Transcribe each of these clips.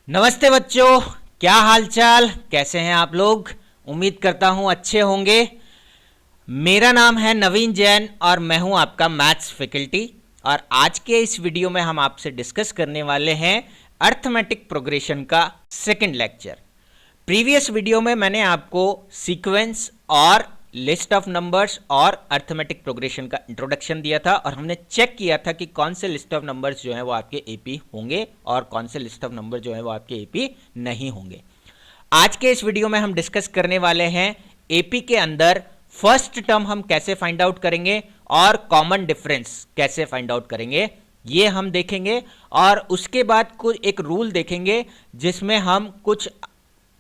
नमस्ते बच्चों, क्या हालचाल, कैसे हैं आप लोग। उम्मीद करता हूं अच्छे होंगे। मेरा नाम है नवीन जैन और मैं हूं आपका मैथ्स फैकल्टी। और आज के इस वीडियो में हम आपसे डिस्कस करने वाले हैं अर्थमेटिक प्रोग्रेशन का सेकंड लेक्चर। प्रीवियस वीडियो में मैंने आपको सीक्वेंस और लिस्ट ऑफ नंबर्स और अर्थमेटिक प्रोग्रेशन का इंट्रोडक्शन दिया था और हमने चेक किया था कि कौन से लिस्ट ऑफ नंबर्स जो है वो आपके एपी होंगे और कौन से लिस्ट ऑफ नंबर जो है वो आपके एपी नहीं होंगे। आज के इस वीडियो में हम डिस्कस करने वाले हैं एपी के अंदर फर्स्ट टर्म हम कैसे फाइंड आउट करेंगे और कॉमन डिफरेंस कैसे फाइंड आउट करेंगे, ये हम देखेंगे। और उसके बाद कुछ एक रूल देखेंगे जिसमें हम कुछ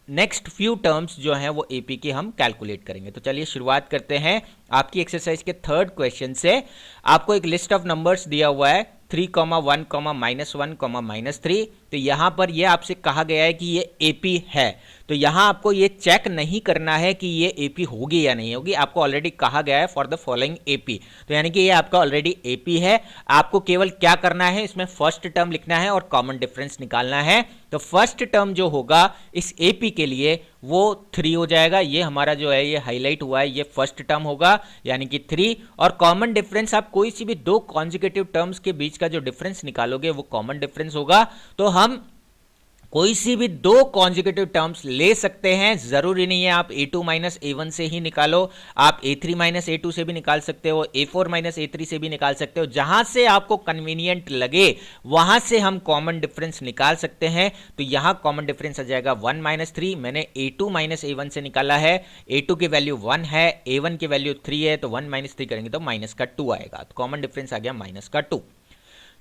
नेक्स्ट फ्यू टर्म्स जो हैं वो एपी की हम कैलकुलेट करेंगे। तो चलिए शुरुआत करते हैं आपकी एक्सरसाइज के थर्ड क्वेश्चन से। आपको एक लिस्ट ऑफ नंबर्स दिया हुआ है 3, 1, -1, -3। तो यहां पर ये आपसे कहा गया है कि ये एपी है। तो यहां आपको ये चेक नहीं करना है कि ये एपी होगी या नहीं होगी, आपको ऑलरेडी कहा गया है फॉर द फॉलोइंग एपी। तो यानी कि ये आपका ऑलरेडी एपी है। आपको केवल क्या करना है, इसमें फर्स्ट टर्म लिखना है और कॉमन डिफरेंस निकालना है। तो फर्स्ट टर्म जो होगा इस एपी के लिए वो 3 हो जाएगा। ये हमारा जो है ये हाईलाइट हुआ है, ये फर्स्ट टर्म होगा यानी कि 3। और कॉमन डिफरेंस आप कोई सी भी दो कॉन्जिक्यूटिव टर्म्स के बीच का जो डिफरेंस निकालोगे वो कॉमन डिफरेंस होगा। तो हम कोई सी भी दो कॉन्जिक्यूटिव टर्म्स ले सकते हैं, जरूरी नहीं है आप a2 माइनस a1 से ही निकालो, आप a3 माइनस a2 से भी निकाल सकते हो, a4 माइनस a3 से भी निकाल सकते हो। जहां से आपको कन्वीनियंट लगे वहां से हम कॉमन डिफरेंस निकाल सकते हैं। तो यहां कॉमन डिफरेंस आ जाएगा 1 माइनस 3। मैंने a2 माइनस a1 से निकाला है, a2 की वैल्यू 1 है, a1 की वैल्यू 3 है, तो 1 माइनस 3 करेंगे तो माइनस का 2 आएगा। तो कॉमन डिफरेंस आ गया माइनस का 2।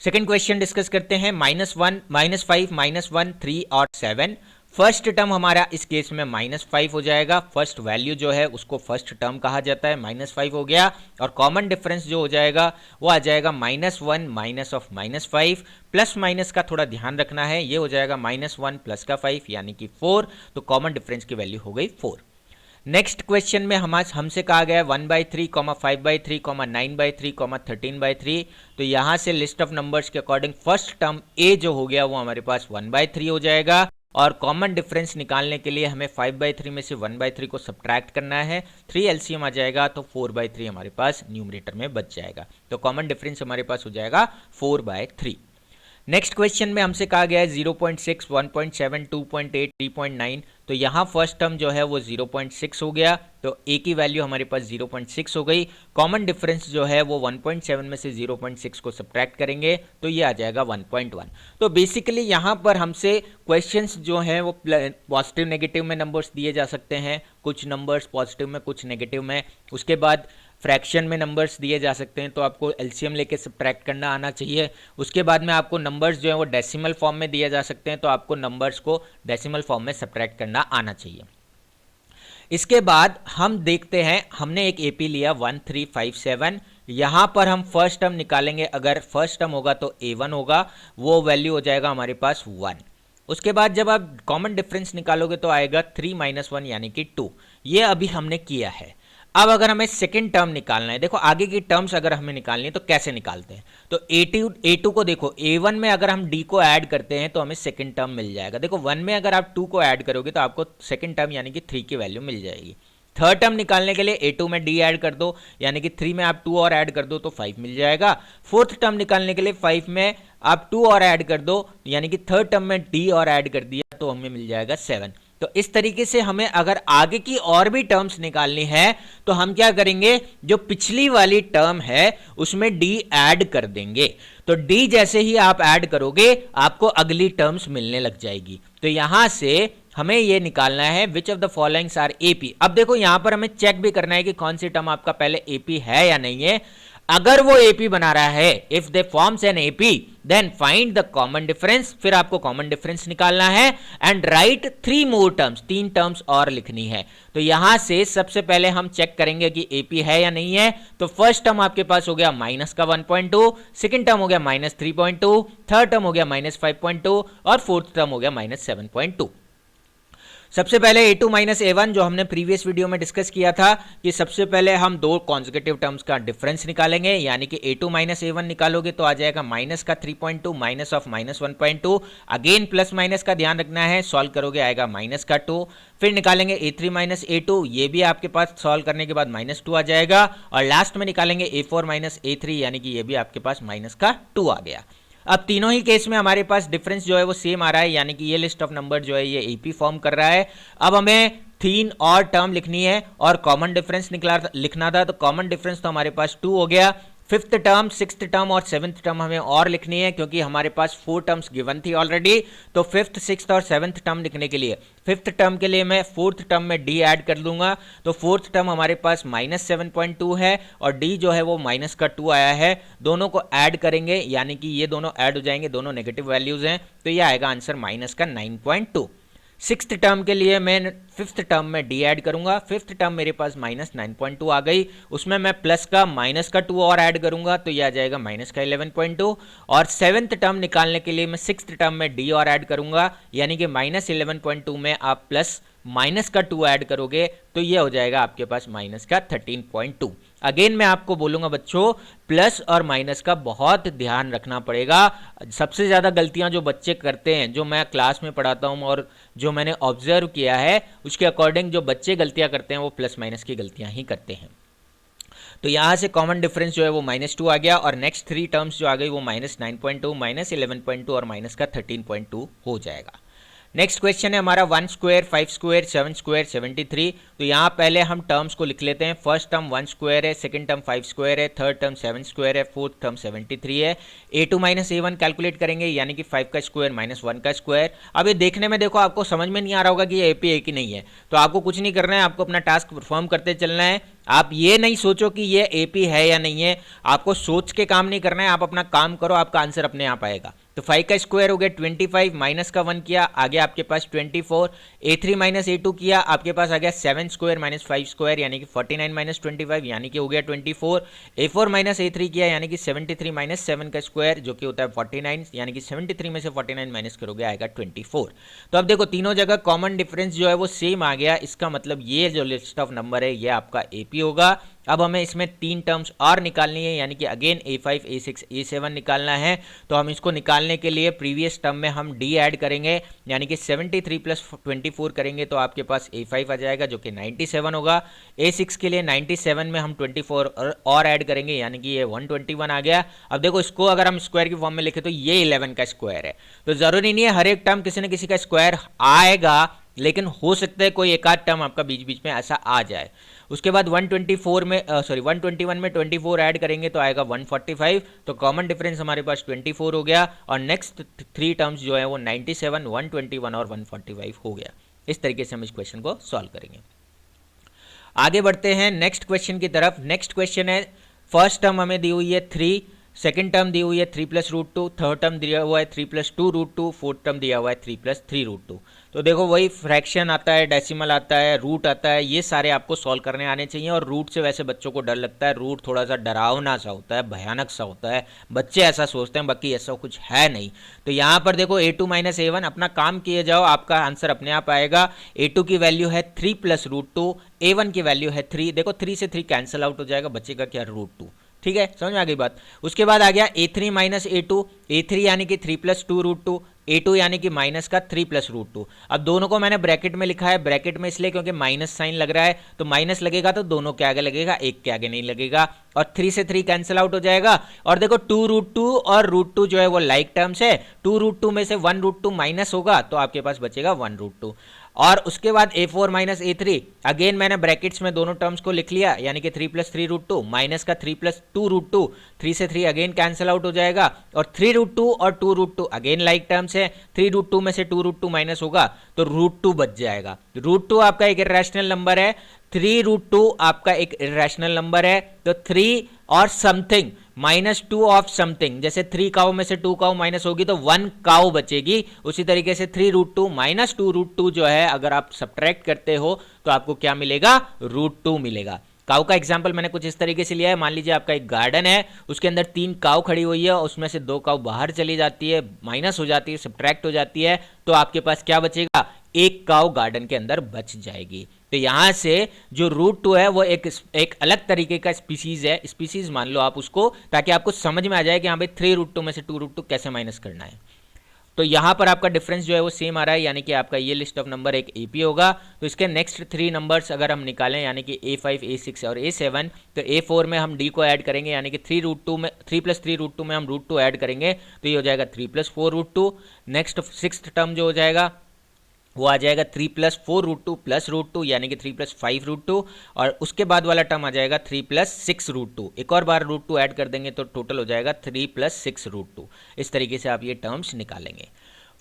सेकेंड क्वेश्चन डिस्कस करते हैं। -1, -5, -1, 3 और 7। फर्स्ट टर्म हमारा इस केस में -5 हो जाएगा। फर्स्ट वैल्यू जो है उसको फर्स्ट टर्म कहा जाता है, -5 हो गया। और कॉमन डिफरेंस जो हो जाएगा वो आ जाएगा -1 माइनस ऑफ -5। प्लस माइनस का थोड़ा ध्यान रखना है, ये हो जाएगा -1 प्लस का 5 यानी कि 4। तो कॉमन डिफरेंस की वैल्यू हो गई 4। नेक्स्ट क्वेश्चन में हमसे कहा गया है 1/3, 5/3, 9/3, 13/3। तो यहां से लिस्ट ऑफ नंबर्स के अकॉर्डिंग फर्स्ट टर्म ए जो हो गया वो हमारे पास 1/3 हो जाएगा। और कॉमन डिफरेंस निकालने के लिए हमें 5/3 में से 1/3 को सब्ट्रैक्ट करना है। 3 एलसीएम आ जाएगा तो 4/3 हमारे पास न्यूमरेटर में बच जाएगा। तो कॉमन डिफरेंस हमारे पास हो जाएगा 4/3। नेक्स्ट क्वेश्चन में हमसे कहा गया है 0.6, 1.7, 2.8, 3.9। तो यहाँ फर्स्ट टर्म जो है वो 0.6 हो गया, तो ए की वैल्यू हमारे पास 0.6 हो गई। कॉमन डिफरेंस जो है वो 1.7 में से 0.6 को सब्ट्रैक्ट करेंगे तो ये आ जाएगा 1.1। तो बेसिकली यहाँ पर हमसे क्वेश्चंस जो हैं वो पॉजिटिव नेगेटिव में नंबर्स दिए जा सकते हैं, कुछ नंबर्स पॉजिटिव में कुछ नेगेटिव में। उसके बाद फ्रैक्शन में नंबर्स दिए जा सकते हैं, तो आपको एलसीएम लेके सब्ट्रैक्ट करना आना चाहिए। उसके बाद में आपको नंबर्स जो है वो डेसिमल फॉर्म में दिए जा सकते हैं, तो आपको नंबर्स को डेसिमल फॉर्म में सब्ट्रैक्ट करना आना चाहिए। इसके बाद हम देखते हैं, हमने एक एपी लिया 1357। यहां पर हम फर्स्ट टर्म निकालेंगे, अगर फर्स्ट टर्म होगा तो a1 होगा, वो वैल्यू हो जाएगा हमारे पास 1। उसके बाद जब आप कॉमन डिफरेंस निकालोगे तो आएगा 3 - 1 यानी कि 2। ये अभी हमने किया है। अब अगर हमें सेकंड टर्म निकालना है, देखो आगे की टर्म्स अगर हमें निकालनी है तो कैसे निकालते हैं। तो a2 को देखो, a1 में अगर हम d को ऐड करते हैं तो हमें सेकंड टर्म मिल जाएगा। देखो 1 में अगर आप 2 को ऐड करोगे तो आपको सेकंड टर्म यानी कि 3 की वैल्यू मिल जाएगी। थर्ड टर्म निकालने के लिए a2 में d ऐड कर दो, यानी कि 3 में आप 2 और ऐड कर दो तो 5 मिल जाएगा। फोर्थ टर्म निकालने के लिए 5 में आप 2 और ऐड कर दो, यानी कि थर्ड टर्म में d और ऐड कर दिया तो हमें मिल जाएगा 7। तो इस तरीके से हमें अगर आगे की और भी टर्म्स निकालनी है तो हम क्या करेंगे, जो पिछली वाली टर्म है उसमें d ऐड कर देंगे। तो d जैसे ही आप ऐड करोगे आपको अगली टर्म्स मिलने लग जाएगी। तो यहां से हमें ये निकालना है which of the followings are AP. अब देखो यहां पर हमें चेक भी करना है कि कौन सी टर्म आपका पहले एपी है या नहीं है। अगर वो एपी बना रहा है, if they forms an AP then find the common difference. फिर आपको कॉमन डिफरेंस निकालना है and write 3 more terms, 3 terms और लिखनी है। तो यहां से सबसे पहले हम चेक करेंगे कि एपी है या नहीं है। तो फर्स्ट टर्म आपके पास हो गया माइनस का 1.2, सेकंड टर्म हो गया -3.2, थर्ड टर्म हो गया -5.2 और फोर्थ टर्म हो गया -7.2। सबसे पहले a2 माइनस a1 जो हमने प्रीवियस वीडियो में डिस्कस किया था कि सबसे पहले हम दो कॉन्जिक्यूटिव टर्म्स का डिफरेंस निकालेंगे, यानी कि a2 माइनस a1 निकालोगे तो आ जाएगा माइनस का 3.2 minus of minus 1.2, again plus minus का ध्यान रखना है, सॉल्व करोगे आएगा माइनस का 2, फिर निकालेंगे a3 माइनस a2, ये भी आपके पास सॉल्व करने के बाद माइनस 2 आ जाएगा, और लास्ट में निकालेंगे a4 माइनस a3, यानी कि ये भी आपके पास माइनस का 2 आ गया। अब तीनों ही केस में हमारे पास डिफरेंस जो है वो सेम आ रहा है, यानी कि ये लिस्ट ऑफ नंबर जो है ये एपी फॉर्म कर रहा है। अब हमें 3 और टर्म लिखनी है और कॉमन डिफरेंस लिखना था, तो कॉमन डिफरेंस तो हमारे पास 2 हो गया। फिफ्थ टर्म, सिक्स्थ टर्म और सेवंथ टर्म हमें और लिखनी है, क्योंकि हमारे पास 4 टर्म्स गिवन थी ऑलरेडी। तो फिफ्थ, सिक्स्थ और सेवंथ टर्म लिखने के लिए फिफ्थ टर्म के लिए मैं फोर्थ टर्म में डी ऐड कर दूंगा, तो फोर्थ टर्म हमारे पास -7.2 है और डी जो है वो माइनस का 2 आया है। दोनों को ऐड करेंगे, यानी कि ये दोनों ऐड हो जाएंगे, दोनों नेगेटिव वैल्यूज हैं, तो ये आएगा आंसर माइनस का 9.2। सिक्स्थ टर्म के लिए मैं फिफ्थ टर्म में डी ऐड करूंगा, फिफ्थ टर्म मेरे पास -9.2 आ गई, उसमें मैं प्लस का माइनस का 2 और ऐड करूंगा, तो यह आ जाएगा माइनस का 11.2। और सेवंथ टर्म निकालने के लिए मैं सिक्स्थ टर्म में डी और ऐड करूंगा, यानी कि -11.2 में आप प्लस माइनस का 2 ऐड करोगे तो ये हो जाएगा आपके पास माइनस का 13.2। अगेन मैं आपको बोलूंगा बच्चों, प्लस और माइनस का बहुत ध्यान रखना पड़ेगा। सबसे ज़्यादा गलतियां जो बच्चे करते हैं, जो मैं क्लास में पढ़ाता हूं और जो मैंने ऑब्जर्व किया है, उसके अकॉर्डिंग जो बच्चे गलतियां करते हैं वो प्लस माइनस की गलतियां ही करते हैं। तो यहाँ से कॉमन डिफरेंस जो है वो -2 आ गया, और नेक्स्ट 3 टर्म्स जो आ गई वो -9.2, -11.2 और माइनस का 13.2 हो जाएगा। नेक्स्ट क्वेश्चन है हमारा 1 स्क्वायर, 5 स्क्वायर, 7 स्क्वायर, 73। तो यहाँ पहले हम टर्म्स को लिख लेते हैं। फर्स्ट टर्म 1 स्क्वायर है, सेकंड टर्म 5 स्क्वायर है, थर्ड टर्म 7 स्क्वायर है, फोर्थ टर्म 73 है। a2 माइनस a1 कैलकुलेट करेंगे, यानी कि 5 का स्क्वायर माइनस 1 का स्क्वायर। अब ये देखने में देखो आपको समझ में नहीं आ रहा होगा कि ये एपी है कि नहीं है, तो आपको कुछ नहीं करना है, आपको अपना टास्क परफॉर्म करते चलना है। आप ये नहीं सोचो कि ये एपी है या नहीं है, आपको सोच के काम नहीं करना है, आप अपना काम करो, आपका आंसर अपने आप आएगा। तो 5 का स्क्वायर हो गया 25, माइनस का 1 किया, आ गया आपके पास 24। a3 माइनस a2 किया, आपके पास आ गया 7 स्क्वायर माइनस 5 स्क्वायर, यानी कि 49 माइनस 25, यानी कि हो गया 24। a4 माइनस a3 किया, यानी कि 73 माइनस 7 का स्क्वायर, जो कि होता है 49, यानी कि 73 में से 49 माइनस करोगे आएगा 24। तो अब देखो तीनों जगह कॉमन डिफरेंस जो है वो सेम आ गया, इसका मतलब ये जो लिस्ट ऑफ नंबर है ये आपका एपी होगा। अब हमें इसमें 3 टर्म्स और निकालनी है, यानी कि अगेन a5, a6, a7 निकालना है। तो हम इसको निकालने के लिए प्रीवियस टर्म में हम d ऐड करेंगे, यानी कि 73 प्लस 24 करेंगे तो आपके पास a5 आ जाएगा, जो कि 97 होगा। a6 के लिए 97 में हम 24 और ऐड करेंगे, यानी कि ये 121 आ गया। अब देखो इसको अगर हम स्क्वायर की फॉर्म में लिखे तो ये 11 का स्क्वायर है, तो ज़रूरी नहीं है हर एक टर्म किसी न किसी का स्क्वायर आएगा, लेकिन हो सकता है कोई एक आध टर्म आपका बीच बीच में ऐसा आ जाए। उसके बाद 121 में 24 ऐड करेंगे तो आएगा 145, तो कॉमन डिफरेंस हमारे पास 24 हो गया, और नेक्स्ट 3 टर्म्स जो है वो 97, 121 और 145 हो गया। इस तरीके से हम इस क्वेश्चन को सॉल्व करेंगे। आगे बढ़ते हैं नेक्स्ट क्वेश्चन की तरफ। नेक्स्ट क्वेश्चन है, फर्स्ट टर्म हमें दी हुई है 3, सेकेंड टर्म दी हुई है 3 + √2, थर्ड टर्म दिया हुआ है 3 + 2√2, फोर्थ टर्म दिया हुआ है 3 + 3√2। तो देखो वही फ्रैक्शन आता है, डेसिमल आता है, रूट आता है, ये सारे आपको सॉल्व करने आने चाहिए। और रूट से वैसे बच्चों को डर लगता है, रूट थोड़ा सा डरावना सा होता है, भयानक सा होता है, बच्चे ऐसा सोचते हैं, बाकी ऐसा कुछ है नहीं। तो यहाँ पर देखो a2 माइनस a1, अपना काम किए जाओ, आपका आंसर अपने आप आएगा। a2 की वैल्यू है 3 + √2, a1 की वैल्यू है 3। देखो 3 से 3 कैंसिल आउट हो जाएगा, बचेगा क्या √2। ठीक है, समझ में आ गई बात। उसके बाद आ गया a3 माइनस a2, a3 यानी कि 3 + 2√2, a2 यानी कि माइनस का 3 + √2। अब दोनों को मैंने ब्रैकेट में लिखा है, ब्रैकेट में इसलिए क्योंकि माइनस साइन लग रहा है, तो माइनस लगेगा तो दोनों के आगे लगेगा, एक के आगे नहीं लगेगा, और 3 से 3 कैंसिल आउट हो जाएगा। और देखो 2√2 और √2 जो है वो लाइक टर्म्स है, 2√2 में से 1√2 माइनस होगा तो आपके पास बचेगा 1√2। और उसके बाद a4 माइनस a3, अगेन मैंने ब्रैकेट्स में दोनों टर्म्स को लिख लिया, यानी कि 3 + 3√2 माइनस का 3 + 2√2, 3 से 3 अगेन कैंसिल आउट हो जाएगा, और 3√2 और 2√2 अगेन लाइक टर्म्स है, 3√2 में से 2√2 माइनस होगा तो √2 बच जाएगा। √2 आपका एक इरेशनल नंबर है, 3√2 आपका एक इरेशनल नंबर है, तो 3 और समथिंग -2 ऑफ समथिंग, जैसे 3 काउ में से 2 काउ माइनस होगी तो 1 काउ बचेगी। उसी तरीके से 3√2 माइनस 2√2 जो है अगर आप सब्ट्रैक्ट करते हो तो आपको क्या मिलेगा, √2 मिलेगा। काऊ का एग्जाम्पल मैंने कुछ इस तरीके से लिया है, मान लीजिए आपका एक गार्डन है, उसके अंदर 3 काऊ खड़ी हुई है, उसमें से 2 काऊ बाहर चली जाती है, माइनस हो जाती है, सब्ट्रैक्ट हो जाती है, तो आपके पास क्या बचेगा, एक काउ गार्डन के अंदर बच जाएगी। तो यहाँ से जो रूट 2 है वो एक अलग तरीके का स्पीसीज है, स्पीसीज मान लो आप उसको, ताकि आपको समझ में आ जाए कि यहाँ पे 3√2 में से 2√2 कैसे माइनस करना है। तो यहाँ पर आपका डिफरेंस जो है वो सेम आ रहा है, यानी कि आपका ये लिस्ट ऑफ नंबर एक एपी होगा। तो इसके नेक्स्ट 3 नंबर्स अगर हम निकालें, यानी कि A5, A6 और A7, तो A4 में हम D को ऐड करेंगे, यानी कि 3√2 में 3 + 3√2 में हम √2 ऐड करेंगे, तो ये हो जाएगा 3 + 4√2। नेक्स्ट 6th टर्म जो हो जाएगा वो आ जाएगा 3 + 4√2 + √2, यानी कि 3 + 5√2, और उसके बाद वाला टर्म आ जाएगा 3 + 6√2। एक और बार √2 ऐड कर देंगे तो टोटल हो जाएगा 3 + 6√2। इस तरीके से आप ये टर्म्स निकालेंगे।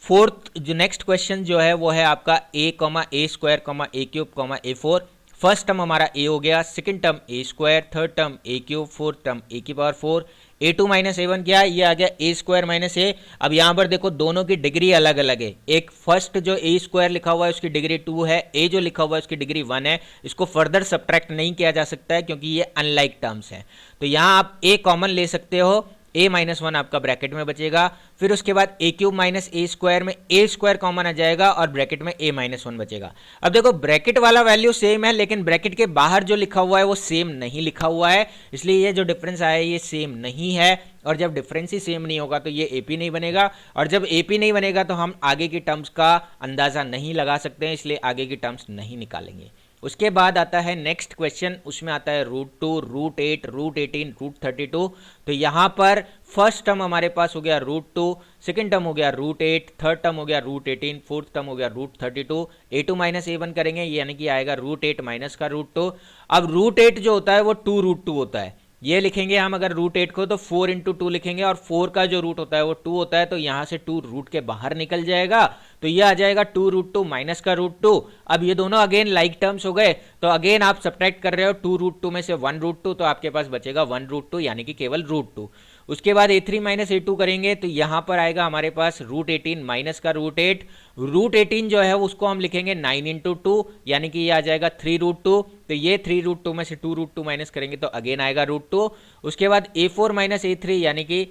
फोर्थ जो नेक्स्ट क्वेश्चन जो है वो है आपका a, a², a³ a4। First term हमारा a हो गया, second term a², third term a³, fourth term a⁴, a2 - a1 क्या है, ये आ गया a² - a। अब यहाँ पर देखो दोनों की डिग्री अलग अलग है। एक फर्स्ट जो a² लिखा हुआ है उसकी डिग्री 2 है, a जो लिखा हुआ है उसकी डिग्री 1 है। इसको फर्दर सब्ट्रैक्ट नहीं किया जा सकता है क्योंकि ये अनलाइक टर्म्स हैं। तो यहाँ आप a कॉमन ले सकते हो, a - 1 आपका ब्रैकेट में बचेगा। फिर उसके बाद a³ - a² में a² कॉमन आ जाएगा और ब्रैकेट में a - 1 बचेगा। अब देखो ब्रैकेट वाला वैल्यू सेम है, लेकिन ब्रैकेट के बाहर जो लिखा हुआ है वो सेम नहीं लिखा हुआ है, इसलिए ये जो डिफरेंस आया है ये सेम नहीं है। और जब डिफरेंस ही सेम नहीं होगा तो ये AP नहीं बनेगा, और जब AP नहीं बनेगा तो हम आगे की टर्म्स का अंदाजा नहीं लगा सकते हैं, इसलिए आगे की टर्म्स नहीं निकालेंगे। उसके बाद आता है नेक्स्ट क्वेश्चन, उसमें आता है √2, √8, √18, √32। तो यहाँ पर फर्स्ट टर्म हमारे पास हो गया √2, सेकंड टर्म हो गया √8, थर्ड टर्म हो गया √18, फोर्थ टर्म हो गया √32। a2 - a1 करेंगे, यानी कि आएगा √8 माइनस का √2। अब √8 जो होता है वो 2√2 होता है, ये लिखेंगे हम अगर √8 को तो 4 × 2 लिखेंगे, और 4 का जो रूट होता है वो 2 होता है, तो यहाँ से 2 रूट के बाहर निकल जाएगा, तो ये आ जाएगा 2√2 माइनस का √2। अब ये दोनों अगेन लाइक टर्म्स हो गए, तो अगेन आप सब्ट्रैक्ट कर रहे हो 2√2 में से 1√2, तो आपके पास बचेगा 1√2, यानी कि केवल √2। उसके बाद a3 - a2 करेंगे, तो यहाँ पर आएगा हमारे पास √18 माइनस का √8। √18 जो है उसको हम लिखेंगे 9 × 2, यानी कि ये आ जाएगा 3√2। तो ये 3√2 में से 2√2 माइनस करेंगे तो अगेन आएगा √2। उसके बाद a4 - a3, यानी कि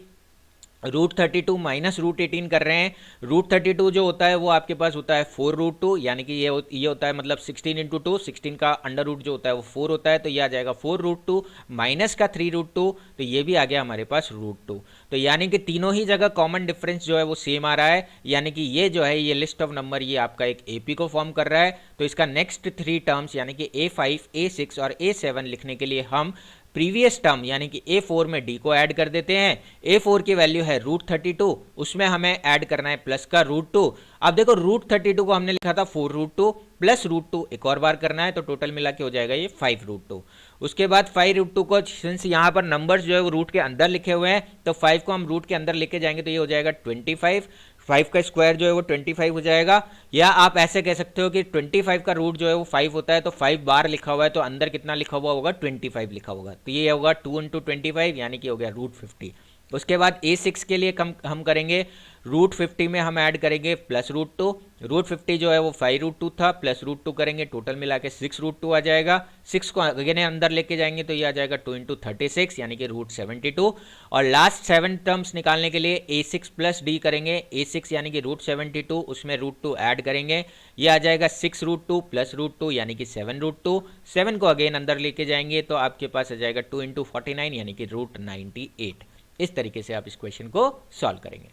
√32 माइनस √18 कर रहे हैं। √32 जो होता है वो आपके पास होता है 4√2, यानी कि ये होता है मतलब 16 × 2, 16 का अंडर रूट जो होता है वो 4 होता है, तो ये आ जाएगा 4√2 माइनस का 3√2, तो ये भी आ गया हमारे पास √2। तो यानी कि तीनों ही जगह कॉमन डिफरेंस जो है वो सेम आ रहा है, यानी कि ये जो है ये लिस्ट ऑफ नंबर ये आपका एक AP को फॉर्म कर रहा है। तो इसका नेक्स्ट 3 टर्म्स यानी कि A5, A6 और A7 लिखने के लिए हम प्रीवियस टर्म यानी कि A4 में D को ऐड कर देते हैं। A4 की वैल्यू है √32, उसमें हमें ऐड करना है प्लस का √2। अब देखो √32 को हमने लिखा था 4√2 प्लस √2 एक और बार करना है, तो टोटल मिला के हो जाएगा ये 5√2। उसके बाद 5√2 को सिंस यहाँ पर नंबर्स जो है वो रूट के अंदर लिखे हुए हैं, तो 5 को हम रूट के अंदर लेके जाएंगे तो ये हो जाएगा 25। 5 का स्क्वायर जो है वो 25 हो जाएगा, या आप ऐसे कह सकते हो कि 25 का रूट जो है वो 5 होता है, तो 5 बार लिखा हुआ है तो अंदर कितना लिखा हुआ होगा 25 लिखा होगा, तो ये होगा 2 × 25, यानी कि हो गया √50। उसके बाद A6 के लिए हम करेंगे √50 में हम ऐड करेंगे प्लस √2। √50 जो है वो 5√2 था, प्लस √2 करेंगे, टोटल मिला के 6√2 आ जाएगा। 6 को अगेन अंदर लेके जाएंगे तो ये आ जाएगा 2 × 36, यानी कि √72। और लास्ट 7 टर्म्स निकालने के लिए A6 प्लस D करेंगे, A6 यानी कि √72, उसमें √2 ऐड करेंगे, ये आ जाएगा 6√2 प्लस √2 यानी कि 7√2। 7 को अगेन अंदर लेके जाएंगे तो आपके पास आ जाएगा 2 × 49 यानी कि √98। इस तरीके से आप इस क्वेश्चन को सॉल्व करेंगे।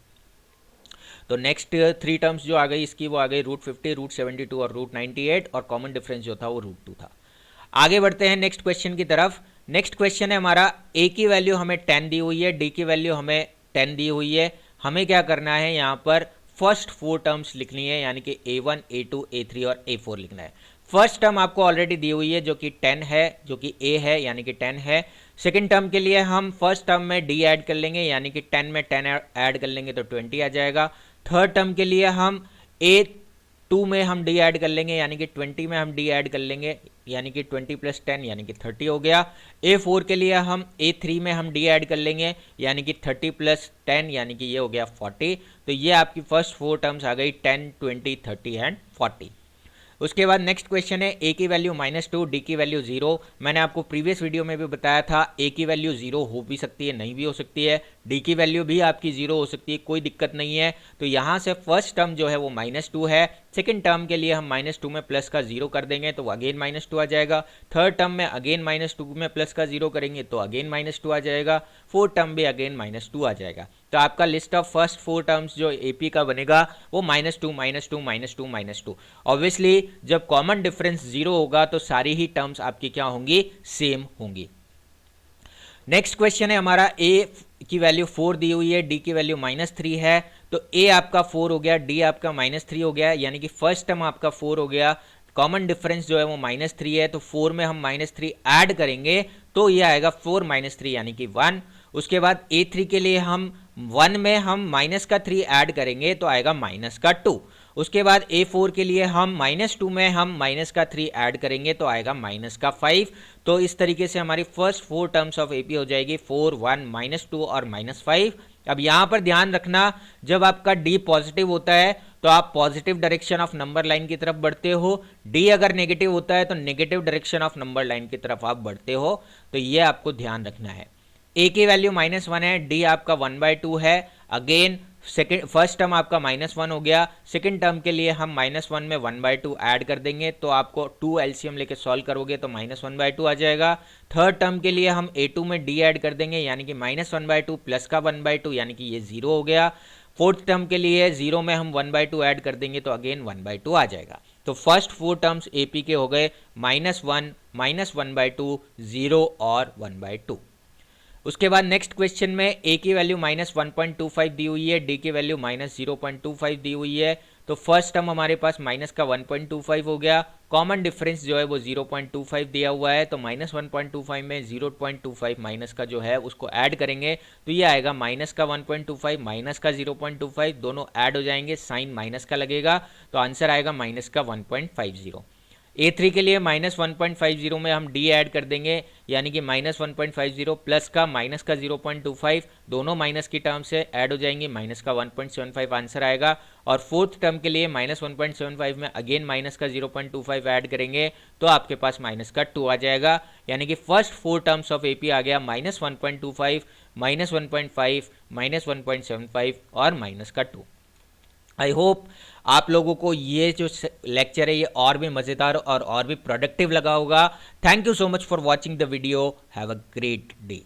तो नेक्स्ट 3 टर्म्स जो आ गई इसकी वो आ गई √50, √72 और √98, और कॉमन डिफरेंस जो था वो √2 था। आगे बढ़ते हैं नेक्स्ट क्वेश्चन की तरफ। नेक्स्ट क्वेश्चन है हमारा, A की वैल्यू हमें 10 दी हुई है, D की वैल्यू हमें 10 दी हुई है। हमें क्या करना है, यहाँ पर फर्स्ट 4 टर्म्स लिखनी है, यानी कि A1, A2, A3 और A4 लिखना है। फर्स्ट टर्म आपको ऑलरेडी दी हुई है जो कि 10 है, जो कि A है यानी कि 10 है। सेकंड टर्म के लिए हम फर्स्ट टर्म में D ऐड कर लेंगे, यानी कि 10 में 10 ऐड कर लेंगे तो 20 आ जाएगा। थर्ड टर्म के लिए हम A2 में हम D ऐड कर लेंगे, यानी कि 20 में हम D ऐड कर लेंगे, यानी कि 20 + 10 यानी कि 30 हो गया। A4 के लिए हम A3 में हम D ऐड कर लेंगे, यानी कि 30 + 10 यानी कि ये हो गया 40। तो ये आपकी फर्स्ट 4 टर्म्स आ गई 10, 20, 30 एंड 40। उसके बाद नेक्स्ट क्वेश्चन है, A की वैल्यू -2, D की वैल्यू 0। मैंने आपको प्रीवियस वीडियो में भी बताया था A की वैल्यू 0 हो भी सकती है, नहीं भी हो सकती है, डी की वैल्यू भी आपकी 0 हो सकती है, कोई दिक्कत नहीं है। तो यहाँ से फर्स्ट टर्म जो है वो -2 है, सेकंड टर्म के लिए हम -2 में प्लस का 0 कर देंगे तो अगेन -2 आ जाएगा, थर्ड टर्म में अगेन -2 में प्लस का 0 करेंगे तो अगेन -2 आ जाएगा, फोर्थ टर्म भी अगेन -2 आ जाएगा। तो आपका लिस्ट ऑफ फर्स्ट 4 टर्म्स जो एपी का बनेगा वो -2 -2 -2 -2। ऑब्वियसली जब कॉमन डिफरेंस 0 होगा तो सारी ही टर्म्स आपकी क्या होंगी, सेम होंगी। नेक्स्ट क्वेश्चन है हमारा, ए की वैल्यू 4 दी हुई है, डी की वैल्यू -3 है। तो ए आपका 4 हो गया, डी आपका -3 हो गया, यानी कि फर्स्ट टर्म आपका 4 हो गया, कॉमन डिफरेंस जो है वो -3 है, तो 4 में हम -3 ऐड करेंगे तो ये आएगा 4 - 3 यानी कि 1। उसके बाद A3 के लिए हम 1 में हम -3 ऐड करेंगे तो आएगा -2। उसके बाद A4 के लिए हम -2 में हम -3 ऐड करेंगे तो आएगा -5। तो इस तरीके से हमारी फर्स्ट 4 टर्म्स ऑफ AP हो जाएगी 4, 1, -2 और -5। अब यहाँ पर ध्यान रखना, जब आपका D पॉजिटिव होता है तो आप positive direction of number line की तरफ बढ़ते हो, D अगर नेगेटिव होता है तो negative direction of number line की तरफ आप बढ़ते हो। तो ये आपको ध्यान रखना है। A की वैल्यू -1 है, D आपका 1/2 है, अगेन सेकेंड फर्स्ट टर्म आपका -1 हो गया, सेकेंड टर्म के लिए हम -1 में 1/2 ऐड कर देंगे तो आपको 2 एलसीएम लेके सॉल्व करोगे तो -1/2 आ जाएगा। थर्ड टर्म के लिए हम A2 में D ऐड कर देंगे यानी कि -1/2 प्लस का 1/2 यानी कि ये 0 हो गया। फोर्थ टर्म के लिए 0 में हम 1/2 ऐड कर देंगे तो अगेन 1/2 आ जाएगा। तो फर्स्ट 4 टर्म्स AP के हो गए -1, -1/2, 0 और 1/2। उसके बाद नेक्स्ट क्वेश्चन में A की वैल्यू -1.25 दी हुई है, D की वैल्यू -0.25 दी हुई है। तो फर्स्ट टर्म हमारे पास माइनस का 1.25 हो गया, कॉमन डिफरेंस जो है वो 0.25 दिया हुआ है, तो -1.25 में 0.25 माइनस का जो है उसको ऐड करेंगे तो ये आएगा माइनस का 1.25 माइनस का 0.25, दोनों ऐड हो जाएंगे, साइन माइनस का लगेगा तो आंसर आएगा माइनस का 1.50। A3 के लिए -1.50 में हम D ऐड कर देंगे यानी कि -1.50 प्लस का माइनस का 0.25, दोनों माइनस की टर्म से ऐड हो जाएंगे, माइनस का 1.75 आंसर आएगा। और फोर्थ टर्म के लिए -1.75 में अगेन माइनस का 0.25 ऐड करेंगे तो आपके पास माइनस का 2 आ जाएगा, यानी कि फर्स्ट 4 टर्म्स ऑफ AP आ गया -1.25, -1.5, -1.75 और माइनस का 2। आई होप आप लोगों को ये जो लेक्चर है ये और भी मज़ेदार और भी प्रोडक्टिव लगा होगा। Thank you so much for watching the video. Have a great day.